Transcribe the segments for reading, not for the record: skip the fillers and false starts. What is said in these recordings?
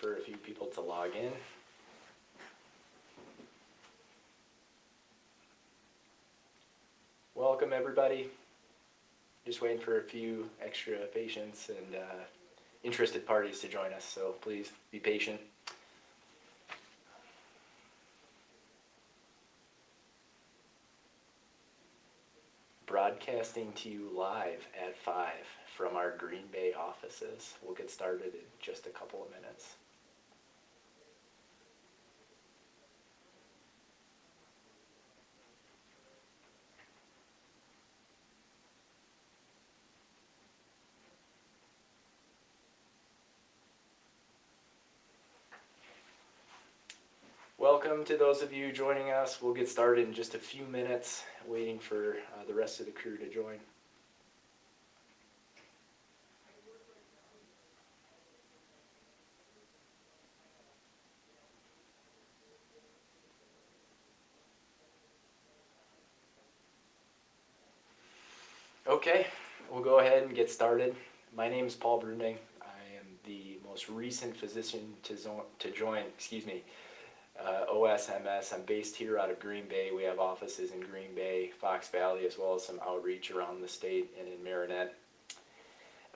for a few people to log in. Welcome everybody. Just waiting for a few extra patients and interested parties to join us, so please be patient. Broadcasting to you live at 5 from our Green Bay offices. We'll get started in just a couple of minutes. Welcome to those of you joining us. We'll get started in just a few minutes, waiting for the rest of the crew to join. Okay, we'll go ahead and get started. My name is Paul Bruhnding. I am the most recent physician to join OSMS. I'm based here out of Green Bay. We have offices in Green Bay, Fox Valley, as well as some outreach around the state and in Marinette.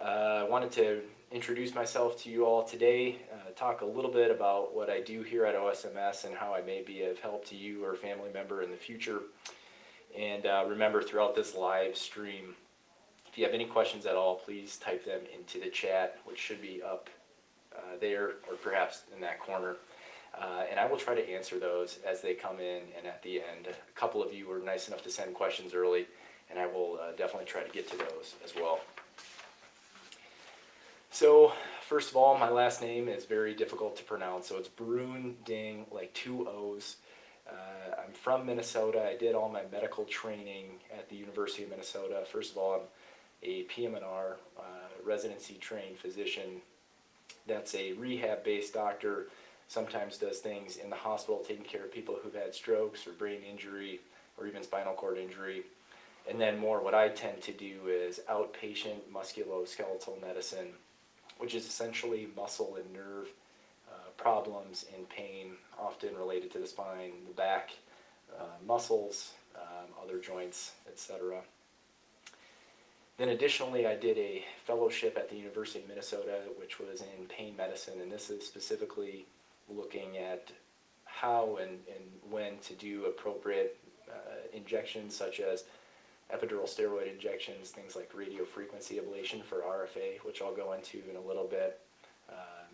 I wanted to introduce myself to you all today, talk a little bit about what I do here at OSMS and how I may be of help to you or a family member in the future. And remember, throughout this live stream, if you have any questions at all, please type them into the chat, which should be up there or perhaps in that corner. And I will try to answer those as they come in and at the end. A couple of you were nice enough to send questions early, and I will definitely try to get to those as well. So, first of all, my last name is very difficult to pronounce, so it's Bruhnding, like 2 O's. I'm from Minnesota. I did all my medical training at the University of Minnesota. First of all, I'm a PM&R, residency trained physician. That's a rehab-based doctor, sometimes does things in the hospital, taking care of people who've had strokes or brain injury or even spinal cord injury. And then more what I tend to do is outpatient musculoskeletal medicine, which is essentially muscle and nerve problems and pain, often related to the spine, the back, muscles, other joints, etc. Then additionally, I did a fellowship at the University of Minnesota, which was in pain medicine, and this is specifically looking at how and when to do appropriate injections, such as epidural steroid injections, things like radiofrequency ablation for RFA, which I'll go into in a little bit,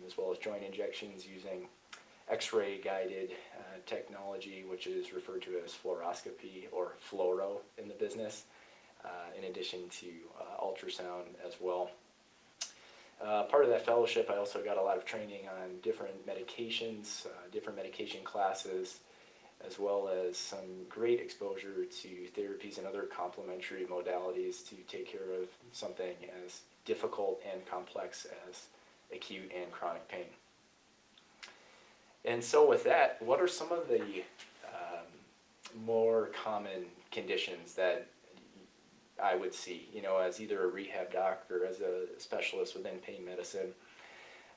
as well as joint injections using X-ray guided technology, which is referred to as fluoroscopy or fluoro in the business, in addition to ultrasound as well. Part of that fellowship, I also got a lot of training on different medications, different medication classes, as well as some great exposure to therapies and other complementary modalities to take care of something as difficult and complex as acute and chronic pain. And so with that, what are some of the more common conditions that I would see, as either a rehab doc or as a specialist within pain medicine?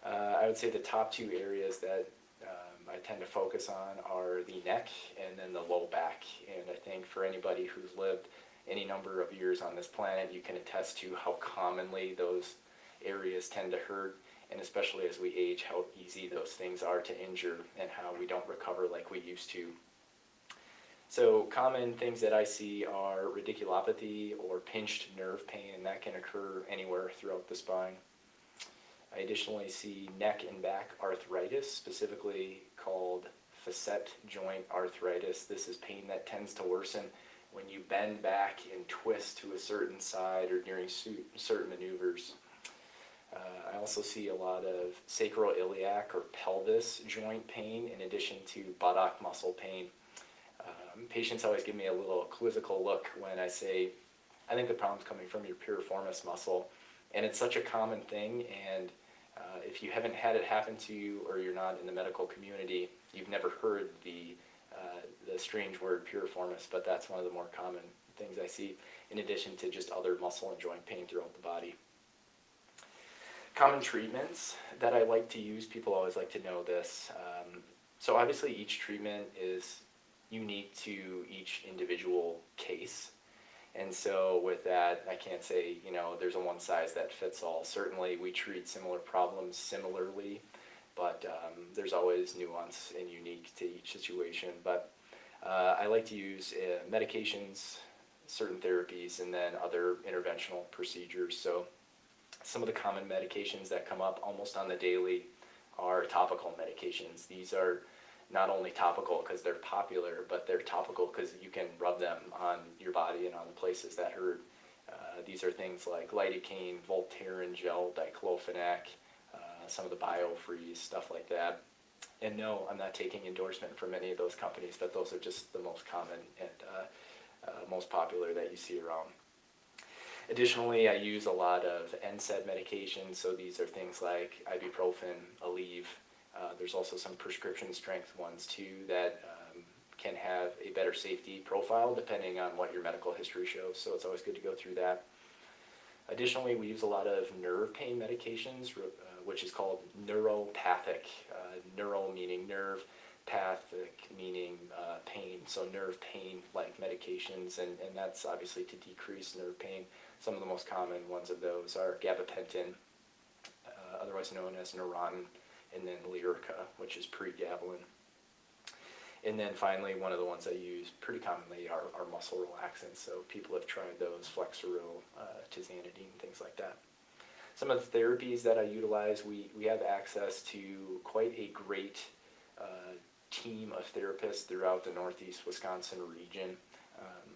I would say the top 2 areas that I tend to focus on are the neck and then the low back. And I think for anybody who's lived any number of years on this planet, you can attest to how commonly those areas tend to hurt, and especially as we age, how easy those things are to injure and how we don't recover like we used to. So common things that I see are radiculopathy or pinched nerve pain, and that can occur anywhere throughout the spine. I additionally see neck and back arthritis, specifically called facet joint arthritis. This is pain that tends to worsen when you bend back and twist to a certain side or during certain maneuvers. I also see a lot of sacroiliac or pelvis joint pain, in addition to buttock muscle pain. Patients always give me a little quizzical look when I say, I think the problem's coming from your piriformis muscle. And it's such a common thing, and if you haven't had it happen to you or you're not in the medical community, you've never heard the strange word piriformis, but that's one of the more common things I see, in addition to just other muscle and joint pain throughout the body. Common treatments that I like to use, people always like to know this. So obviously each treatment is unique to each individual case. And so with that, I can't say, there's a one size that fits all. Certainly we treat similar problems similarly, but there's always nuance and unique to each situation. But I like to use medications, certain therapies, and then other interventional procedures. So some of the common medications that come up almost on the daily are topical medications. These are not only topical because they're popular, but they're topical because you can rub them on your body and on the places that hurt. These are things like lidocaine, Voltaren gel, diclofenac, some of the BioFreeze, stuff like that. And no, I'm not taking endorsement from any of those companies, but those are just the most common and most popular that you see around. Additionally, I use a lot of NSAID medications, so these are things like ibuprofen, Aleve. There's also some prescription strength ones too that can have a better safety profile depending on what your medical history shows, so it's always good to go through that. Additionally, we use a lot of nerve pain medications, which is called neuropathic. Neuro meaning nerve, pathic meaning pain, so nerve pain like medications, and that's obviously to decrease nerve pain. Some of the most common ones of those are gabapentin, otherwise known as Neurontin, and then Lyrica, which is pregabalin. And then finally, one of the ones I use pretty commonly are muscle relaxants. So people have tried those, Flexeril, tizanidine, things like that. Some of the therapies that I utilize, we have access to quite a great team of therapists throughout the Northeast Wisconsin region.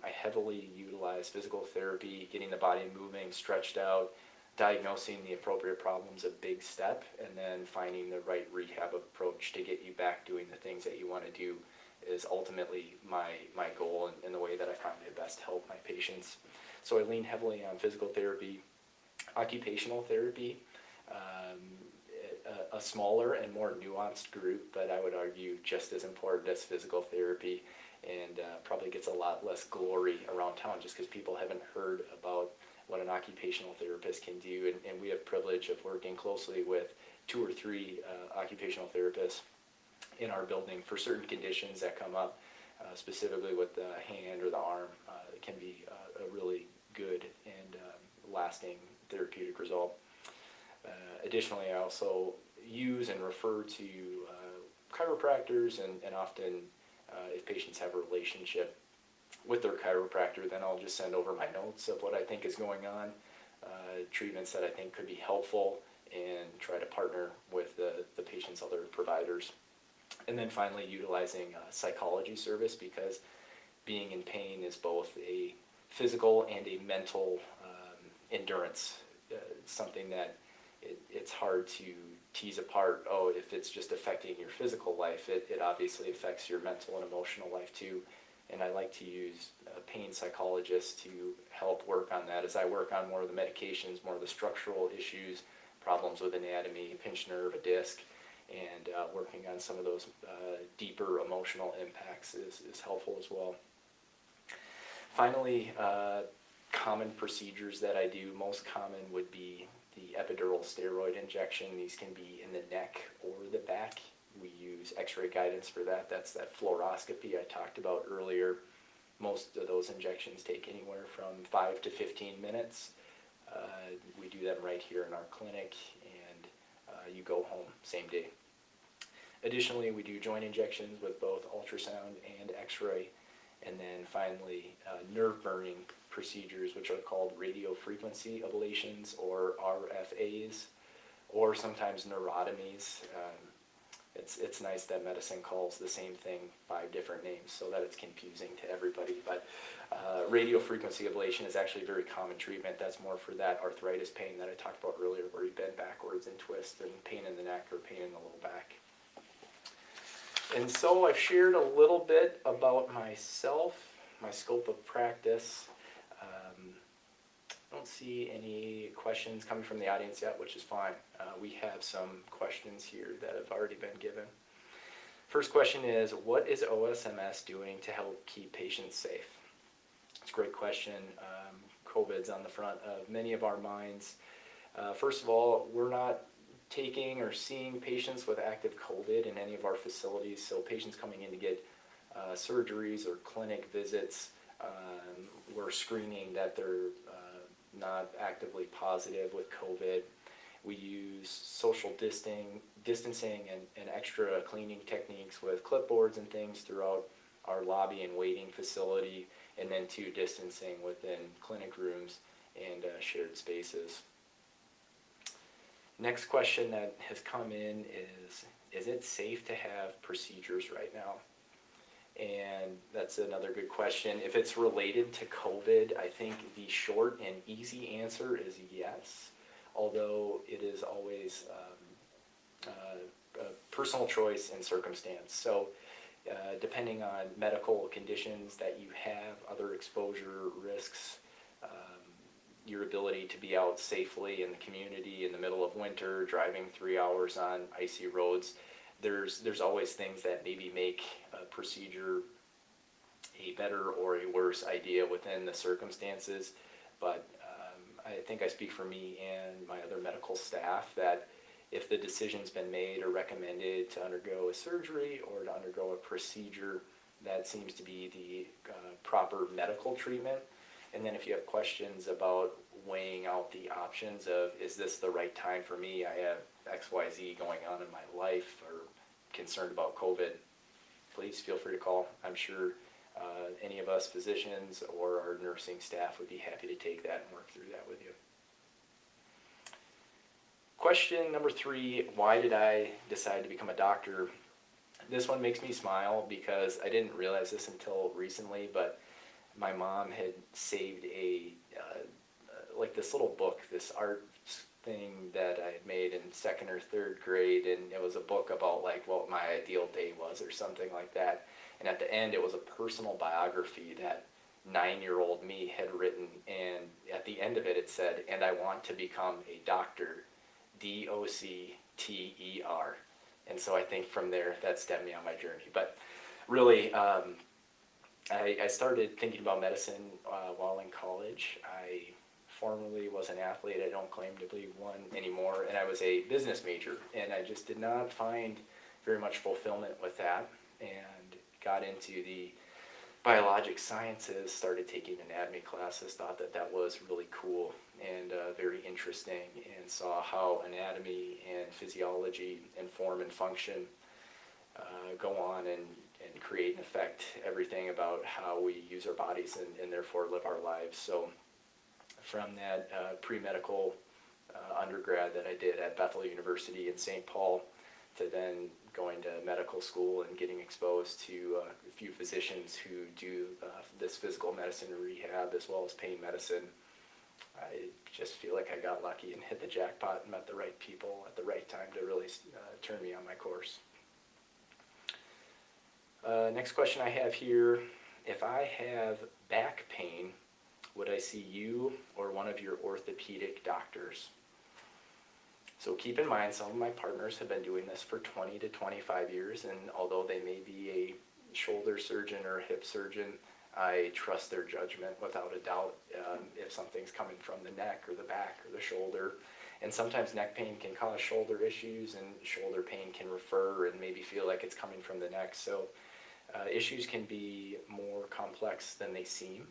I heavily utilize physical therapy, getting the body moving, stretched out, diagnosing the appropriate problems, a big step, and then finding the right rehab approach to get you back doing the things that you want to do is ultimately my goal and the way that I find to best help my patients. So I lean heavily on physical therapy, occupational therapy, a smaller and more nuanced group, but I would argue just as important as physical therapy, and probably gets a lot less glory around town just because people haven't heard about what an occupational therapist can do, and we have privilege of working closely with 2 or 3 occupational therapists in our building for certain conditions that come up, specifically with the hand or the arm. It can be a really good and lasting therapeutic result. Additionally, I also use and refer to chiropractors, and often if patients have a relationship with their chiropractor, then I'll just send over my notes of what I think is going on, treatments that I think could be helpful, and try to partner with the patient's other providers. And then finally, utilizing psychology service, because being in pain is both a physical and a mental endurance. Something that it's hard to tease apart. Oh, if it's just affecting your physical life, it obviously affects your mental and emotional life too. And I like to use pain psychologists to help work on that as I work on more of the medications, more of the structural issues, problems with anatomy, pinched nerve, a disc, and working on some of those deeper emotional impacts is helpful as well. Finally, common procedures that I do, most common would be the epidural steroid injection. These can be in the neck or the back. We use x-ray guidance for that. That's that fluoroscopy I talked about earlier. Most of those injections take anywhere from 5 to 15 minutes. We do them right here in our clinic, and you go home same day. Additionally, we do joint injections with both ultrasound and x-ray. And then finally, nerve burning procedures, which are called radiofrequency ablations, or RFAs, or sometimes neurotomies. It's nice that medicine calls the same thing 5 different names so that it's confusing to everybody. But radiofrequency ablation is actually a very common treatment. That's more for that arthritis pain that I talked about earlier, where you bend backwards and twist, and pain in the neck or pain in the low back. And so I've shared a little bit about myself, my scope of practice. I don't see any questions coming from the audience yet, which is fine. We have some questions here that have already been given. First question is, what is OSMS doing to help keep patients safe? It's a great question. COVID's on the front of many of our minds. First of all, we're not taking or seeing patients with active COVID in any of our facilities, so patients coming in to get surgeries or clinic visits, we're screening that they're not actively positive with COVID. We use social distancing and extra cleaning techniques with clipboards and things throughout our lobby and waiting facility, and then distancing within clinic rooms and shared spaces. Next question that has come in is it safe to have procedures right now? And that's another good question. If it's related to COVID, I think the short and easy answer is yes, although it is always a personal choice and circumstance. So depending on medical conditions that you have, other exposure risks, your ability to be out safely in the community in the middle of winter, driving 3 hours on icy roads, there's always things that maybe make a procedure a better or a worse idea within the circumstances. But I think I speak for me and my other medical staff that if the decision's been made or recommended to undergo a surgery or to undergo a procedure, that seems to be the proper medical treatment. And then if you have questions about weighing out the options of, is this the right time for me? I have XYZ going on in my life, or concerned about COVID, please feel free to call. I'm sure any of us physicians or our nursing staff would be happy to take that and work through that with you. Question number 3, why did I decide to become a doctor? This one makes me smile because I didn't realize this until recently, but my mom had saved like this little book, this art thing that I had made in 2nd or 3rd grade, and it was a book about like what my ideal day was or something like that. And at the end, it was a personal biography that 9-year-old me had written, and at the end of it, it said, "And I want to become a doctor, D-O-C-T-E-R." And so I think from there, that stemmed me on my journey. But really, I started thinking about medicine while in college. I formerly was an athlete. I don't claim to be one anymore. And I was a business major. And I just did not find very much fulfillment with that. And got into the biologic sciences, started taking anatomy classes, thought that that was really cool and very interesting, and saw how anatomy and physiology and form and function go on and create and affect everything about how we use our bodies and therefore live our lives. So from that pre-medical undergrad that I did at Bethel University in St. Paul, to then going to medical school and getting exposed to a few physicians who do this physical medicine rehab as well as pain medicine, I just feel like I got lucky and hit the jackpot and met the right people at the right time to really turn me on my course. Next question I have here, if I have back pain, would I see you or one of your orthopedic doctors? So keep in mind, some of my partners have been doing this for 20 to 25 years, and although they may be a shoulder surgeon or a hip surgeon, I trust their judgment without a doubt if something's coming from the neck or the back or the shoulder. And sometimes neck pain can cause shoulder issues, and shoulder pain can refer and maybe feel like it's coming from the neck. So issues can be more complex than they seem.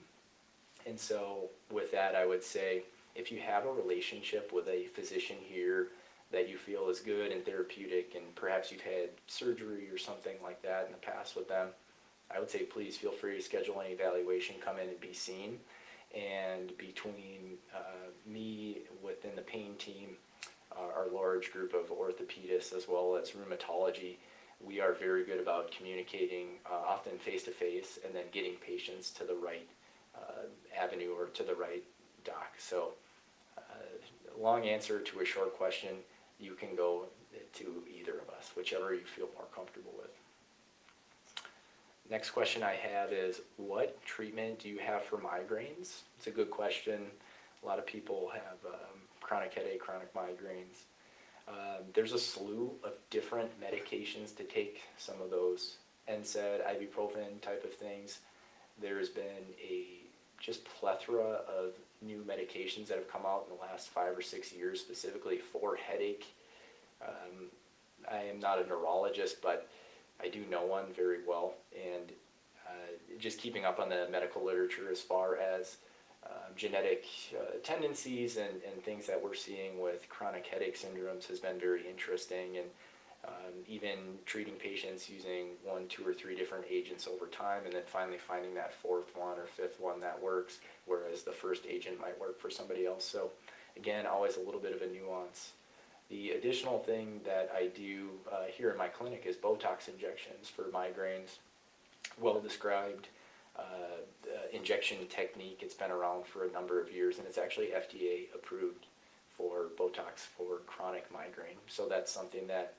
And so with that, I would say, if you have a relationship with a physician here that you feel is good and therapeutic, and perhaps you've had surgery or something like that in the past with them, I would say please feel free to schedule an evaluation, come in and be seen. And between me within the pain team, our large group of orthopedists as well as rheumatology, we are very good about communicating, often face-to-face, and then getting patients to the right avenue or to the right doc. So long answer to a short question, you can go to either of us, whichever you feel more comfortable with. Next question I have is, what treatment do you have for migraines? It's a good question. A lot of people have chronic headache, chronic migraines. There's a slew of different medications to take, some of those NSAID, ibuprofen type of things. There's been a just plethora of new medications that have come out in the last 5 or 6 years, specifically for headache. I am not a neurologist, but I do know one very well, and just keeping up on the medical literature as far as genetic tendencies and things that we're seeing with chronic headache syndromes has been very interesting, and even treating patients using 1, 2, or 3 different agents over time, and then finally finding that 4th one or 5th one that works, whereas the first agent might work for somebody else. So again, always a little bit of a nuance. The additional thing that I do here in my clinic is Botox injections for migraines. Well described injection technique. It's been around for a number of years, and it's actually FDA approved for Botox for chronic migraine. So that's something that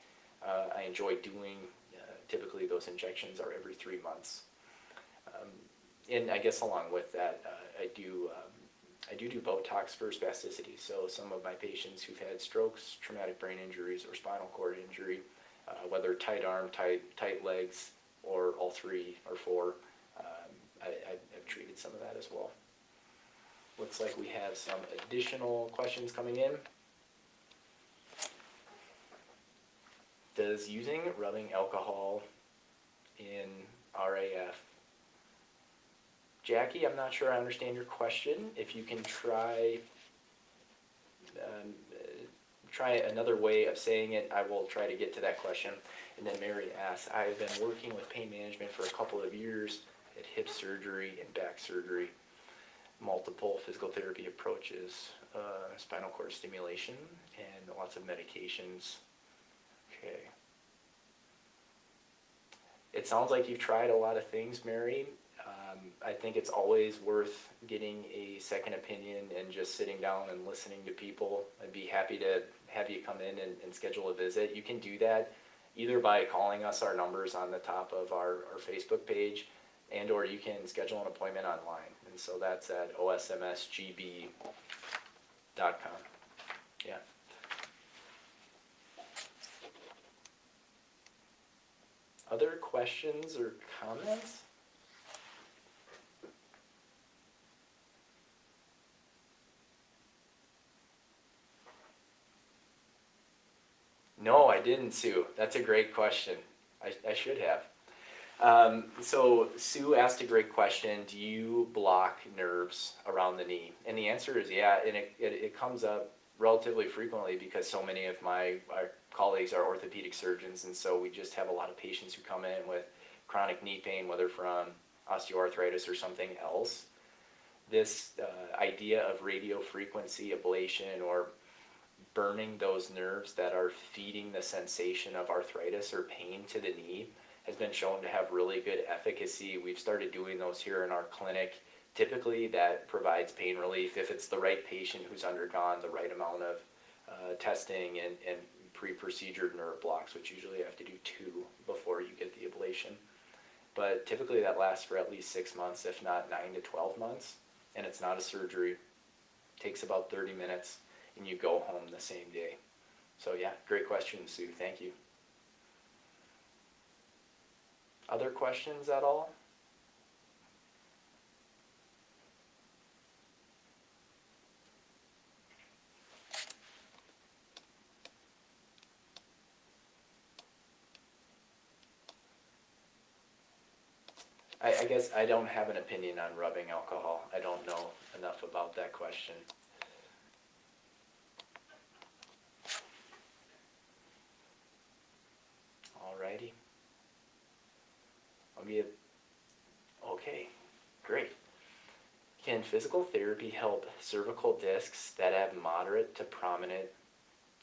I enjoy doing. Typically those injections are every 3 months. And I guess along with that, I do Botox for spasticity. So some of my patients who've had strokes, traumatic brain injuries, or spinal cord injury, whether tight arm, tight legs, or all 3 or 4, I've treated some of that as well. Looks like we have some additional questions coming in. Does using rubbing alcohol in RAF? Jackie, I'm not sure I understand your question. If you can try another way of saying it, I will try to get to that question. And then Mary asks, I've been working with pain management for a couple of years at hip surgery and back surgery, multiple physical therapy approaches, spinal cord stimulation, and lots of medications. Okay. It sounds like you've tried a lot of things, Mary. I think it's always worth getting a second opinion and just sitting down and listening to people. I'd be happy to have you come in and schedule a visit. You can do that either by calling us. Our numbers on the top of our Facebook page, and or you can schedule an appointment online. And so that's at osmsgb.com. Yeah. Other questions or comments? No, I didn't, Sue. That's a great question. I should have. So Sue asked a great question. Do you block nerves around the knee? And the answer is yeah, and it comes up relatively frequently because so many of our colleagues are orthopedic surgeons, and so we just have a lot of patients who come in with chronic knee pain, whether from osteoarthritis or something else. This idea of radio frequency ablation or burning those nerves that are feeding the sensation of arthritis or pain to the knee has been shown to have really good efficacy. We've started doing those here in our clinic. Typically that provides pain relief if it's the right patient who's undergone the right amount of testing and pre-procedure nerve blocks, which usually you have to do 2 before you get the ablation. But typically that lasts for at least 6 months, if not 9 to 12 months, and it's not a surgery. It takes about 30 minutes, and you go home the same day. So yeah, great question, Sue. Thank you. Other questions at all? I guess I don't have an opinion on rubbing alcohol. I don't know enough about that question. Alrighty. Okay, great. Can physical therapy help cervical discs that have moderate to prominent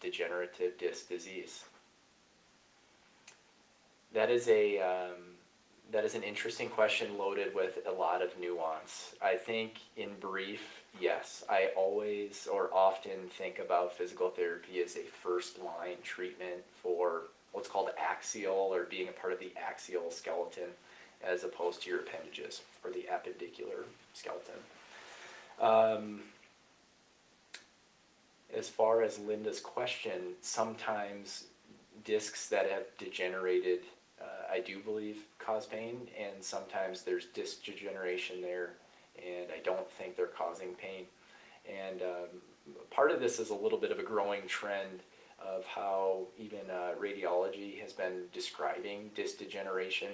degenerative disc disease? That is an interesting question loaded with a lot of nuance. I think in brief, yes, I always or often think about physical therapy as a first line treatment for what's called axial or being a part of the axial skeleton as opposed to your appendages or the appendicular skeleton. As far as Linda's question, sometimes discs that have degenerated I do believe cause pain, and sometimes there's disc degeneration there, and I don't think they're causing pain. And part of this is a little bit of a growing trend of how even radiology has been describing disc degeneration.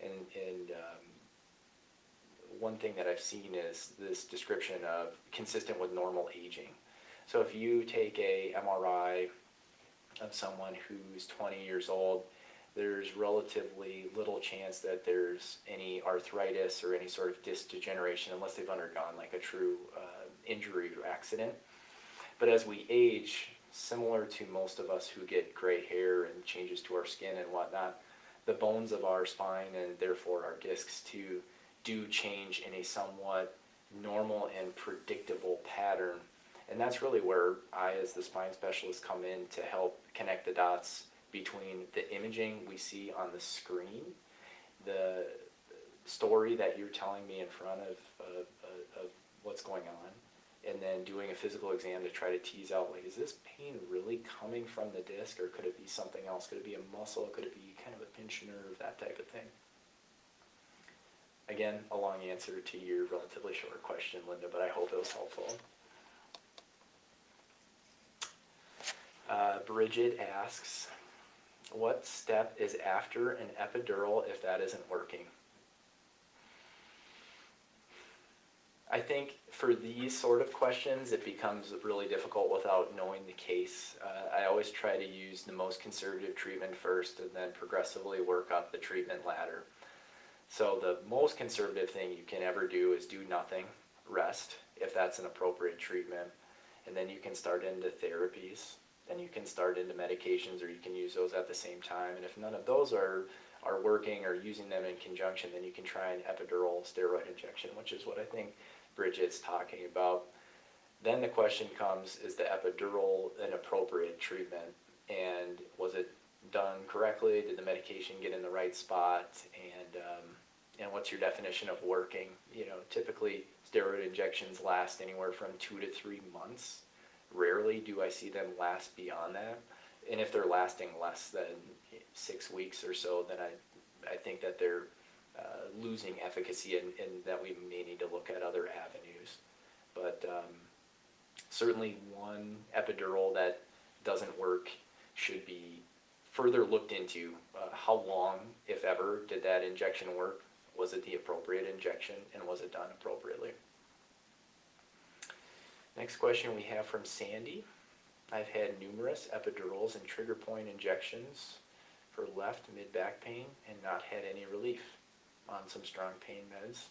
And one thing that I've seen is this description of consistent with normal aging. So if you take a MRI of someone who's 20 years old, there's relatively little chance that there's any arthritis or any sort of disc degeneration unless they've undergone like a true injury or accident. But as we age, similar to most of us who get gray hair and changes to our skin and whatnot, the bones of our spine and therefore our discs too do change in a somewhat normal and predictable pattern. And that's really where I, as the spine specialist, come in to help connect the dots between the imaging we see on the screen, the story that you're telling me in front of what's going on, and then doing a physical exam to try to tease out, like, is this pain really coming from the disc, or could it be something else? Could it be a muscle? Could it be kind of a pinched nerve, that type of thing? Again, a long answer to your relatively short question, Linda, but I hope it was helpful. Bridget asks, what step is after an epidural if that isn't working? I think for these sort of questions, it becomes really difficult without knowing the case. I always try to use the most conservative treatment first and then progressively work up the treatment ladder. So the most conservative thing you can ever do is do nothing, rest, if that's an appropriate treatment. And then you can start into therapies, then you can start into medications, or you can use those at the same time. And if none of those are working or using them in conjunction, then you can try an epidural steroid injection, which is what I think Bridget's talking about. Then the question comes, is the epidural an appropriate treatment? And was it done correctly? Did the medication get in the right spot? And what's your definition of working? You know, typically steroid injections last anywhere from 2 to 3 months. Rarely do I see them last beyond that. And if they're lasting less than 6 weeks or so, then I think that they're losing efficacy and that we may need to look at other avenues. But certainly one epidural that doesn't work should be further looked into. How long, if ever, did that injection work? Was it the appropriate injection, and was it done appropriately? Next question we have from Sandy. I've had numerous epidurals and trigger point injections for left mid-back pain and not had any relief. On some strong pain meds,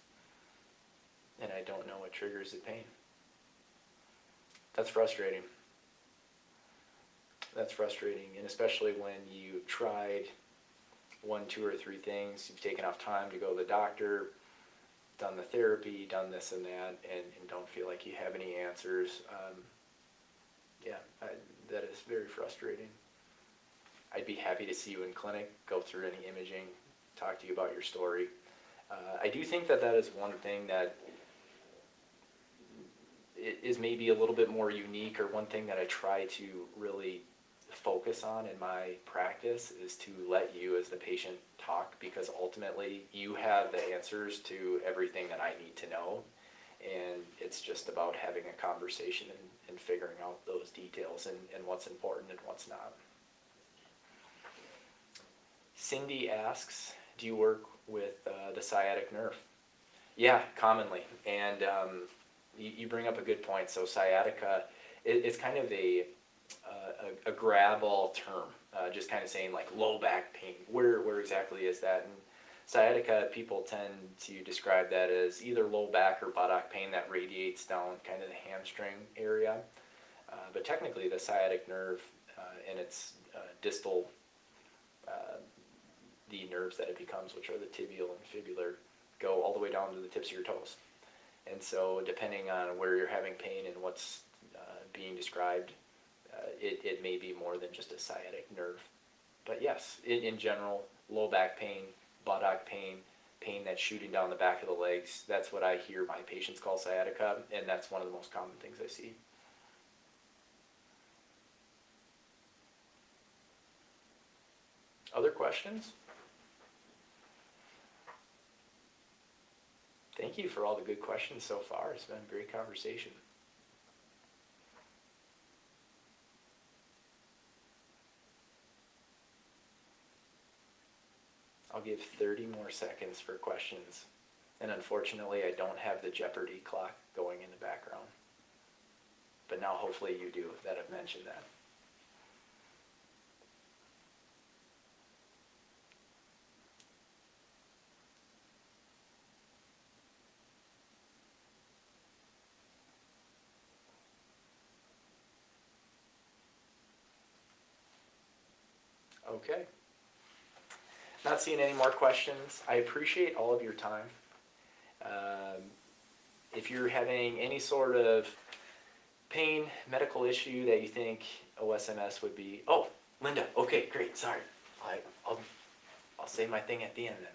and I don't know what triggers the pain. That's frustrating. That's frustrating, and especially when you tried 1, 2, or 3 things, you've taken off time to go to the doctor, done the therapy, done this and that, and don't feel like you have any answers. That is very frustrating. I'd be happy to see you in clinic, go through any imaging, talk to you about your story. I do think that is one thing that is maybe a little bit more unique, or one thing that I try to really focus on in my practice is to let you as the patient talk, because ultimately you have the answers to everything that I need to know, and it's just about having a conversation and figuring out those details and what's important and what's not. Cindy asks, do you work with the sciatic nerve? Yeah, commonly. And you bring up a good point. So sciatica, it's kind of a grab-all term, just kind of saying like low back pain. Where exactly is that? And sciatica, people tend to describe that as either low back or buttock pain that radiates down kind of the hamstring area. But technically the sciatic nerve and its distal the nerves that it becomes, which are the tibial and fibular, go all the way down to the tips of your toes. And so depending on where you're having pain and what's being described, it may be more than just a sciatic nerve. But yes, in general, low back pain, buttock pain, pain that's shooting down the back of the legs, that's what I hear my patients call sciatica, and that's one of the most common things I see. Other questions? Thank you for all the good questions so far. It's been a great conversation. I'll give 30 more seconds for questions. And unfortunately, I don't have the Jeopardy clock going in the background. But now hopefully you do, that I've mentioned that. Okay. Not seeing any more questions. I appreciate all of your time. If you're having any sort of pain, medical issue that you think OSMS would be... Oh, Linda, okay, great, sorry. I'll say my thing at the end then.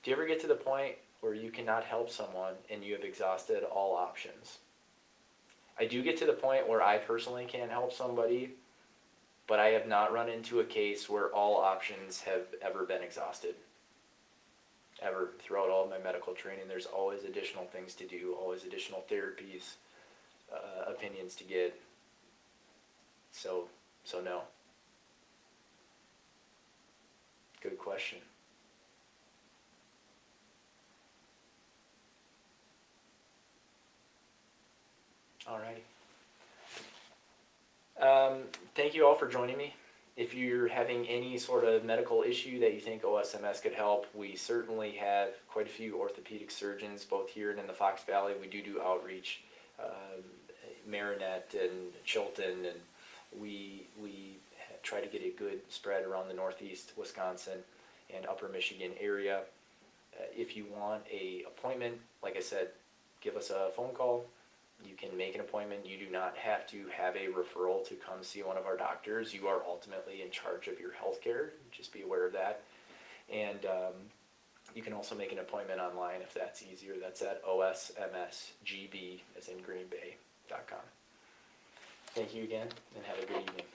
Do you ever get to the point where you cannot help someone and you have exhausted all options? I do get to the point where I personally can't help somebody, but I have not run into a case where all options have ever been exhausted. Ever. Throughout all of my medical training, there's always additional things to do, always additional therapies, opinions to get. So no. Good question. Alrighty. Thank you all for joining me. If you're having any sort of medical issue that you think OSMS could help, we certainly have quite a few orthopedic surgeons, both here and in the Fox Valley. We do outreach, Marinette and Chilton, and we try to get a good spread around the Northeast Wisconsin and Upper Michigan area. If you want an appointment, like I said, give us a phone call. You can make an appointment. You do not have to have a referral to come see one of our doctors. You are ultimately in charge of your health care. Just be aware of that. And you can also make an appointment online if that's easier. That's at osmsgb, as in Green Bay.com. Thank you again, and have a good evening.